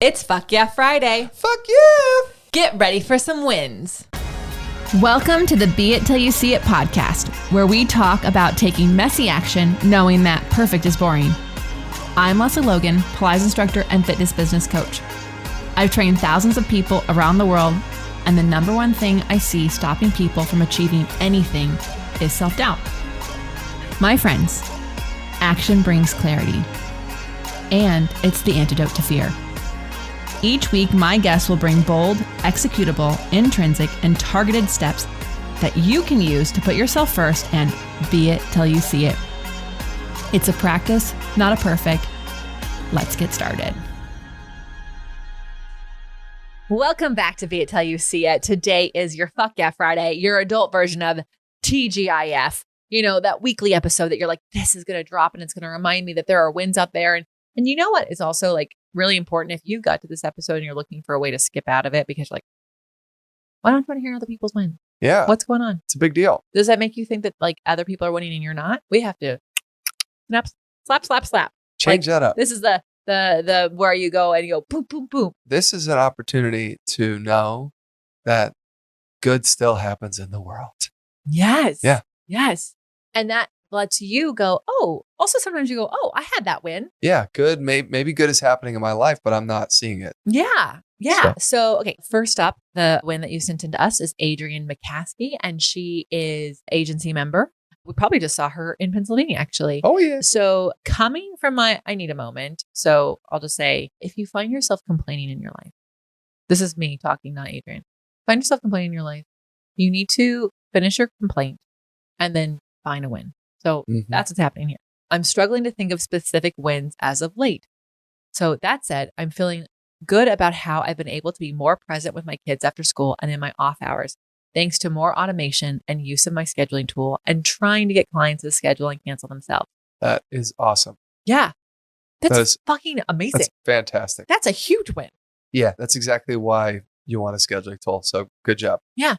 It's Fuck Yeah Friday. Fuck yeah! Get ready for some wins. Welcome to the Be It Till You See It podcast, where we talk about taking messy action, knowing that perfect is boring. I'm Lesley Logan, Pilates instructor and fitness business coach. I've trained thousands of people around the world, and the number one thing I see stopping people from achieving anything is self-doubt. My friends, action brings clarity, and it's the antidote to fear. Each week, my guests will bring bold, executable, intrinsic, and targeted steps that you can use to put yourself first and be it till you see it. It's a practice, not a perfect. Let's get started. Welcome back to Be It Till You See It. Today is your Fuck Yeah Friday, your adult version of TGIF. You know, that weekly episode that you're like, this is going to drop and it's going to remind me that there are wins out there. And you know what is also like really important if you got to this episode and you're looking for a way to skip out of it because you're like, why don't you want to hear other people's wins? Yeah. What's going on? It's a big deal. Does that make you think that like other people are winning and you're not? We have to slap. Change that up. This is the where you go and you go boom, boom, boom. This is an opportunity to know that good still happens in the world. Yes. Yeah. Yes. And that lets you go, oh, also sometimes you go, oh, I had that win. Yeah, good. Maybe good is happening in my life, but I'm not seeing it. Yeah. So, okay, first up, the win that you sent into us is Adrienne McCaskey, and she is agency member. We probably just saw her in Pennsylvania, actually. Oh, yeah. So coming from I need a moment. So I'll just say, if you find yourself complaining in your life, this is me talking, not Adrienne. Find yourself complaining in your life, you need to finish your complaint and then find a win. So that's what's happening here. I'm struggling to think of specific wins as of late. So that said, I'm feeling good about how I've been able to be more present with my kids after school and in my off hours, thanks to more automation and use of my scheduling tool and trying to get clients to schedule and cancel themselves. That is awesome. Yeah. That's fucking amazing. That's fantastic. That's a huge win. Yeah, that's exactly why you want a scheduling tool. So good job. Yeah.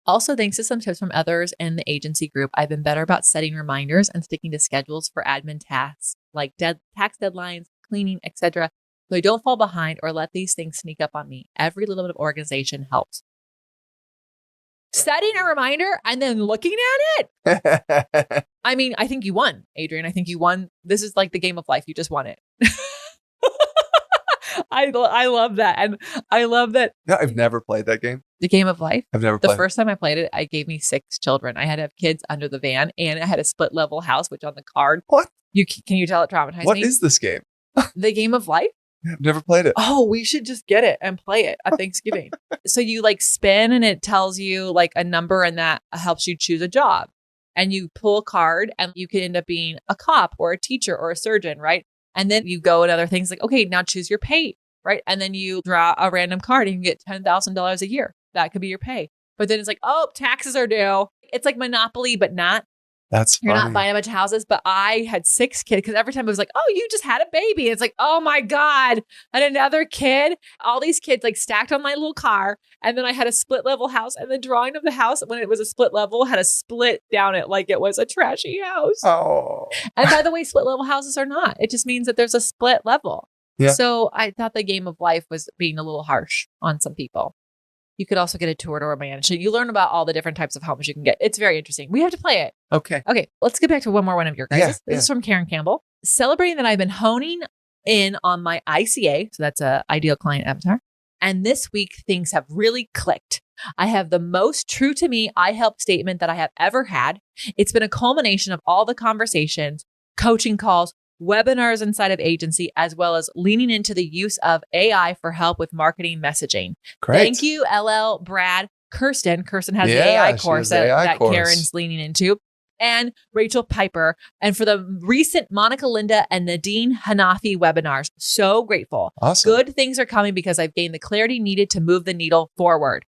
Also, thanks to some tips from others in the agency group, I've been better about setting reminders and sticking to schedules for admin tasks like tax deadlines, cleaning, etc. So I don't fall behind or let these things sneak up on me. Every little bit of organization helps. Setting a reminder and then looking at it. I mean, I think you won, Adrienne. I think you won. This is like the game of life. You just won it. I love that. And I love that. No, I've never played that game. The game of life? I've never played The first time I played it, I gave me 6 children. I had to have kids under the van and I had a split level house, which on the card. What? Can you tell it traumatized me? What is this game? The game of life? I've never played it. Oh, we should just get it and play it at Thanksgiving. So you like spin and it tells you like a number and that helps you choose a job. And you pull a card and you can end up being a cop or a teacher or a surgeon, right? And then you go and other things like, okay, now choose your pay, right? And then you draw a random card and you get $10,000 a year. That could be your pay. But then it's like, oh, taxes are due. It's like Monopoly, but not. That's funny. You're not buying a bunch of houses, but I had 6 kids because every time it was like, oh, you just had a baby. It's like, oh my God, and another kid. All these kids like stacked on my little car. And then I had a split level house and the drawing of the house when it was a split level had a split down it like it was a trashy house. Oh. And by the way, split level houses are not. It just means that there's a split level. Yeah. So I thought the game of life was being a little harsh on some people. You could also get a tour to a mansion. You learn about all the different types of homes you can get. It's very interesting. We have to play it. Okay. Let's get back to one more one of your guys. Yeah, This is from Karen Campbell. Celebrating that I've been honing in on my ICA. So that's a ideal client avatar. And this week, things have really clicked. I have the most true to me I help statement that I have ever had. It's been a culmination of all the conversations, coaching calls, webinars inside of agency, as well as leaning into the use of AI for help with marketing messaging. Great. Thank you, LL, Brad, Kirsten. Kirsten has the AI course that Karen's leaning into. And Rachel Piper. And for the recent Monica Linda and Nadine Hanafi webinars. So grateful. Awesome. Good things are coming because I've gained the clarity needed to move the needle forward.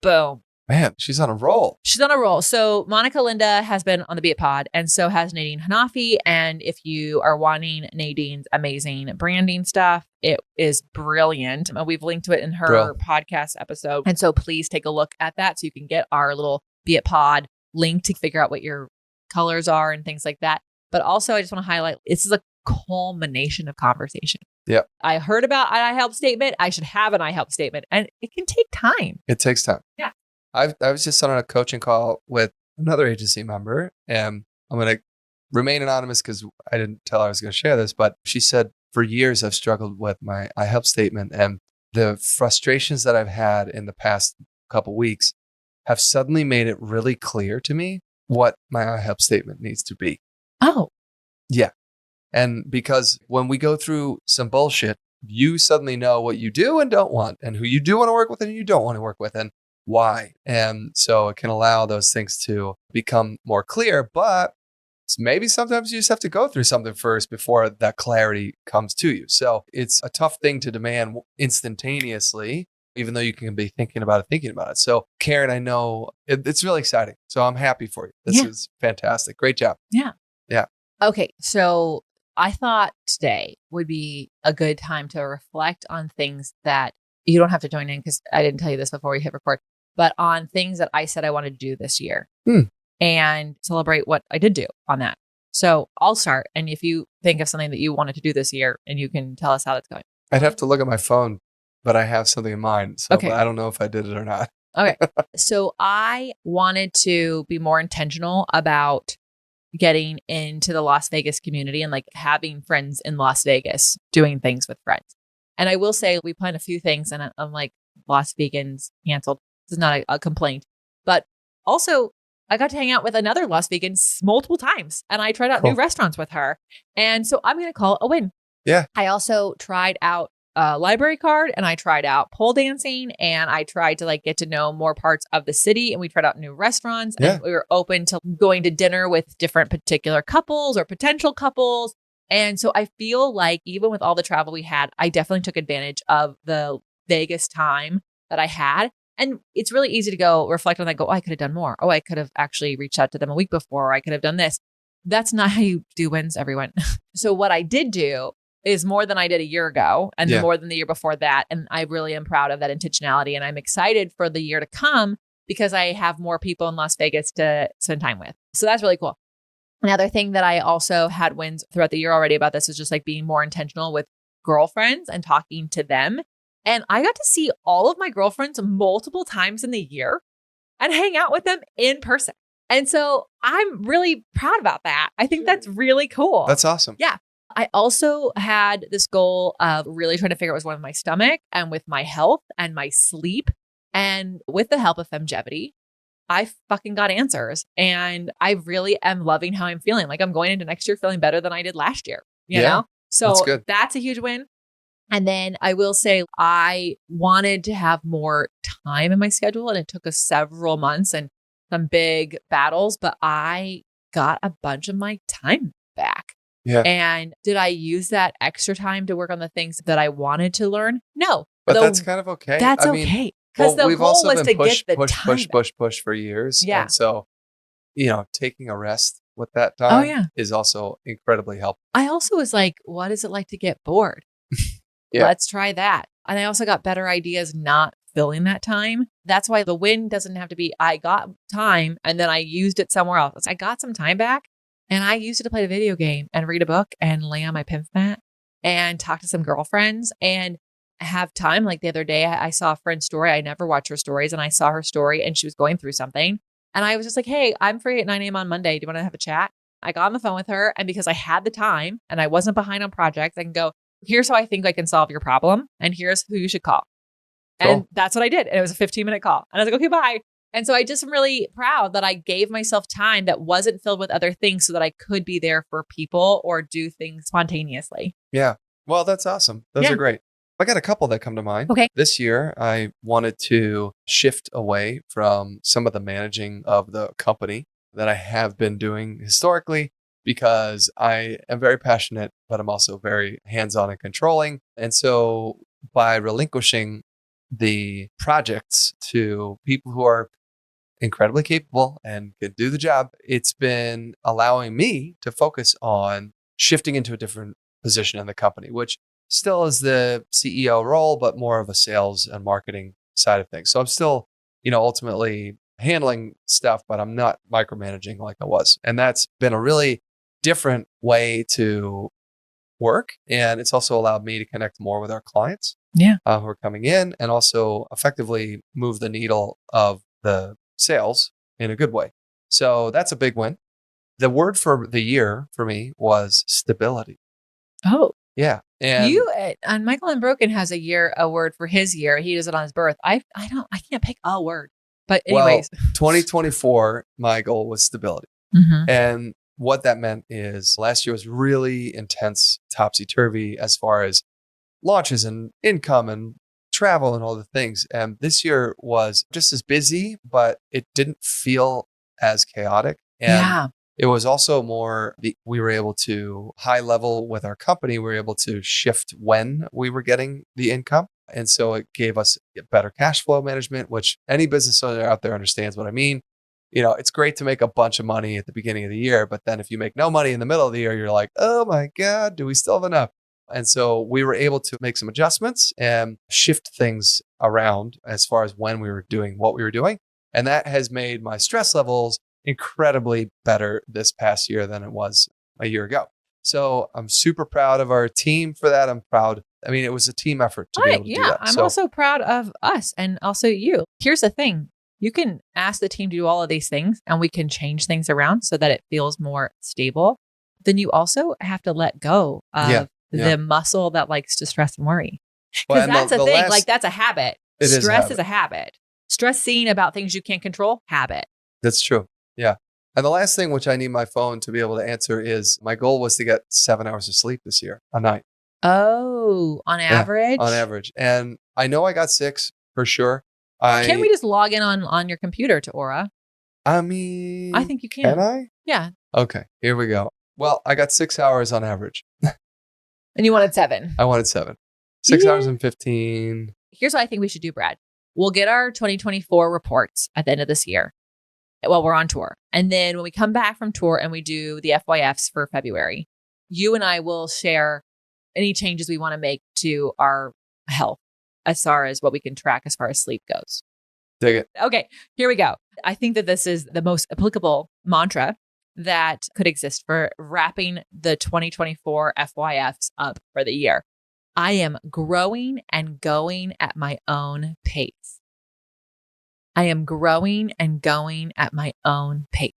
Boom. Man, she's on a roll. She's on a roll. So Monica Linda has been on the Beit Pod, and so has Nadine Hanafi. And if you are wanting Nadine's amazing branding stuff, it is brilliant. We've linked to it in her podcast episode. And so please take a look at that so you can get our little Beit Pod link to figure out what your colors are and things like that. But also, I just want to highlight, this is a culmination of conversation. Yeah. I heard about an I help statement. I should have an I help statement. And it can take time. It takes time. Yeah. I was just on a coaching call with another agency member, and I'm going to remain anonymous because I didn't tell her I was going to share this, but she said, for years, I've struggled with my I help statement, and the frustrations that I've had in the past couple weeks have suddenly made it really clear to me what my I help statement needs to be. Oh. Yeah. And because when we go through some bullshit, you suddenly know what you do and don't want, and who you do want to work with and you don't want to work with, and why. And so it can allow those things to become more clear, but maybe sometimes you just have to go through something first before that clarity comes to you. So it's a tough thing to demand instantaneously, even though you can be thinking about it. So Karen, I know it's really exciting. So I'm happy for you. This is fantastic. Great job. Yeah. Yeah. Okay. So I thought today would be a good time to reflect on things that you don't have to join in because I didn't tell you this before we hit record, but on things that I said I wanted to do this year and celebrate what I did do on that. So I'll start. And if you think of something that you wanted to do this year, and you can tell us how that's going. I'd have to look at my phone, but I have something in mind. So Okay. but I don't know if I did it or not. Okay. So I wanted to be more intentional about getting into the Las Vegas community and like having friends in Las Vegas, doing things with friends. And I will say we planned a few things, and I'm like, Las Vegans canceled. This is not a complaint, but also I got to hang out with another Las Vegan multiple times, and I tried out new restaurants with her. And so I'm going to call it a win. Yeah. I also tried out a library card, and I tried out pole dancing, and I tried to like get to know more parts of the city, and we tried out new restaurants, and we were open to going to dinner with different particular couples or potential couples. And so I feel like even with all the travel we had, I definitely took advantage of the Vegas time that I had. And it's really easy to go reflect on that, go, oh, I could have done more. Oh, I could have actually reached out to them a week before, or I could have done this. That's not how you do wins, everyone. So what I did do is more than I did a year ago, and more than the year before that. And I really am proud of that intentionality. And I'm excited for the year to come because I have more people in Las Vegas to spend time with. So that's really cool. Another thing that I also had wins throughout the year already about this is just like being more intentional with girlfriends and talking to them. And I got to see all of my girlfriends multiple times in the year and hang out with them in person. And so I'm really proud about that. I think that's really cool. That's awesome. Yeah. I also had this goal of really trying to figure out what's wrong with my stomach and with my health and my sleep. And with the help of Femgevity, I fucking got answers. And I really am loving how I'm feeling. Like I'm going into next year feeling better than I did last year, you know? So that's a huge win. And then I will say I wanted to have more time in my schedule, and it took us several months and some big battles, but I got a bunch of my time back. Yeah. And did I use that extra time to work on the things that I wanted to learn? No. But that's kind of okay. That's okay. Because the goal was to get the time. Push for years. Yeah. And so, taking a rest with that time is also incredibly helpful. I also was like, what is it like to get bored? Yeah. Let's try that. And I also got better ideas not filling that time. That's why the win doesn't have to be, I got time and then I used it somewhere else. I got some time back and I used it to play a video game and read a book and lay on my pimp mat and talk to some girlfriends and have time. Like the other day, I saw a friend's story. I never watch her stories, and I saw her story and she was going through something. And I was just like, hey, I'm free at 9 a.m. on Monday. Do you want to have a chat? I got on the phone with her. And because I had the time and I wasn't behind on projects, I can go, here's how I think I can solve your problem. And here's who you should call. Cool. And that's what I did. And it was a 15-minute call. And I was like, okay, bye. And so I just am really proud that I gave myself time that wasn't filled with other things so that I could be there for people or do things spontaneously. Yeah. Well, that's awesome. Those are great. I got a couple that come to mind. Okay. This year, I wanted to shift away from some of the managing of the company that I have been doing historically, because I am very passionate, but I'm also very hands-on and controlling. And so by relinquishing the projects to people who are incredibly capable and can do the job, it's been allowing me to focus on shifting into a different position in the company, which still is the CEO role, but more of a sales and marketing side of things. So I'm still, ultimately handling stuff, but I'm not micromanaging like I was. And that's been a really different way to work. And it's also allowed me to connect more with our clients who are coming in, and also effectively move the needle of the sales in a good way. So that's a big win. The word for the year for me was stability. Oh, yeah. And and Michael Unbroken has a word for his year. He does it on his birth. I can't pick a word. But anyways, 2024, my goal was stability. And what that meant is last year was really intense, topsy-turvy as far as launches and income and travel and all the things. And this year was just as busy, but it didn't feel as chaotic. And it was also more, we were able to high level with our company, we were able to shift when we were getting the income. And so it gave us better cash flow management, which any business owner out there understands what I mean. You know, it's great to make a bunch of money at the beginning of the year, but then if you make no money in the middle of the year, you're like, oh my God, do we still have enough? And so we were able to make some adjustments and shift things around as far as when we were doing what we were doing. And that has made my stress levels incredibly better this past year than it was a year ago. So I'm super proud of our team for that. I'm proud. I mean, it was a team effort to be able to do that. I'm also proud of us and also you. Here's the thing. You can ask the team to do all of these things and we can change things around so that it feels more stable. Then you also have to let go of the muscle that likes to stress and worry. Because that's a thing. Like that's a habit. Stress is a habit. Stressing about things you can't control, habit. That's true. Yeah. And the last thing, which I need my phone to be able to answer, is my goal was to get 7 hours of sleep this year a night. Oh, on average? On average. And I know I got 6 for sure. Can we just log in on your computer to Aura? I mean, I think you can. Can I? Yeah. Okay, here we go. Well, I got 6 hours on average. And you wanted 7. I wanted 7. 6 hours and 15. Here's what I think we should do, Brad. We'll get our 2024 reports at the end of this year while we're on tour. And then when we come back from tour and we do the FYFs for February, you and I will share any changes we want to make to our health as far as what we can track as far as sleep goes. Dig it. Okay, here we go. I think that this is the most applicable mantra that could exist for wrapping the 2024 FYFs up for the year. I am growing and going at my own pace. I am growing and going at my own pace.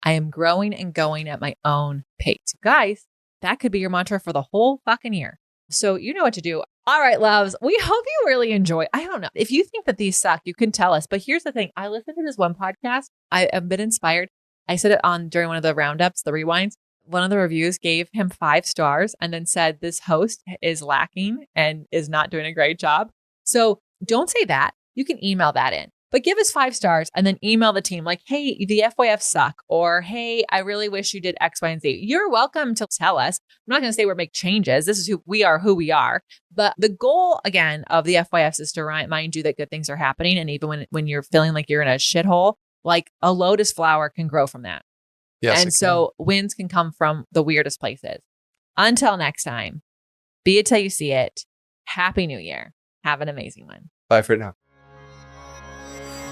I am growing and going at my own pace. Guys, that could be your mantra for the whole fucking year. So you know what to do. All right, loves, we hope you really enjoy. I don't know. If you think that these suck, you can tell us. But here's the thing. I listened to this one podcast. I have been inspired. I said it on during one of the roundups, the rewinds. One of the reviews gave him 5 stars and then said this host is lacking and is not doing a great job. So don't say that. You can email that in. But give us 5 stars and then email the team like, hey, the FYF suck, or hey, I really wish you did X, Y, and Z. You're welcome to tell us. I'm not going to say we're make changes. This is who we are. But the goal, again, of the FYFs is to remind you that good things are happening. And even when you're feeling like you're in a shithole, like a lotus flower can grow from that. Yes, and so wins can come from the weirdest places. Until next time, be it till you see it. Happy New Year. Have an amazing one. Bye for now.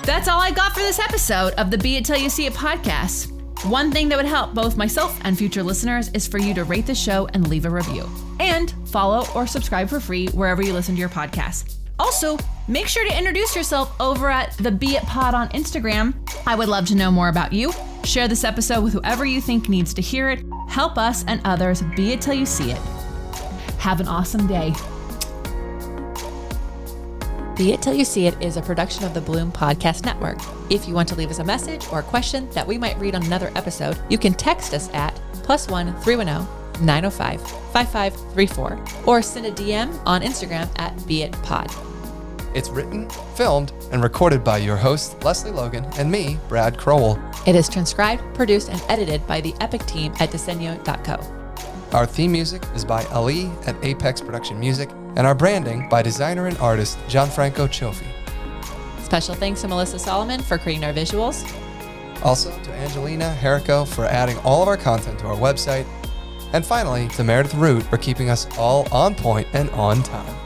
That's all I got for this episode of the Be It Till You See It podcast. One thing that would help both myself and future listeners is for you to rate the show and leave a review. And follow or subscribe for free wherever you listen to your podcast. Also, make sure to introduce yourself over at the Be It Pod on Instagram. I would love to know more about you. Share this episode with whoever you think needs to hear it. Help us and others be it till you see it. Have an awesome day. Be It Till You See It is a production of the Bloom Podcast Network. If you want to leave us a message or a question that we might read on another episode, you can text us at +1 310 905 5534 or send a DM on Instagram at BeItPod. It's written, filmed, and recorded by your host, Lesley Logan, and me, Brad Crowell. It is transcribed, produced, and edited by the epic team at Diseño.co. Our theme music is by Ali at Apex Production Music, and our branding by designer and artist Gianfranco Cioffi. Special thanks to Melissa Solomon for creating our visuals. Also to Angelina Herrico for adding all of our content to our website. And finally, to Meredith Root for keeping us all on point and on time.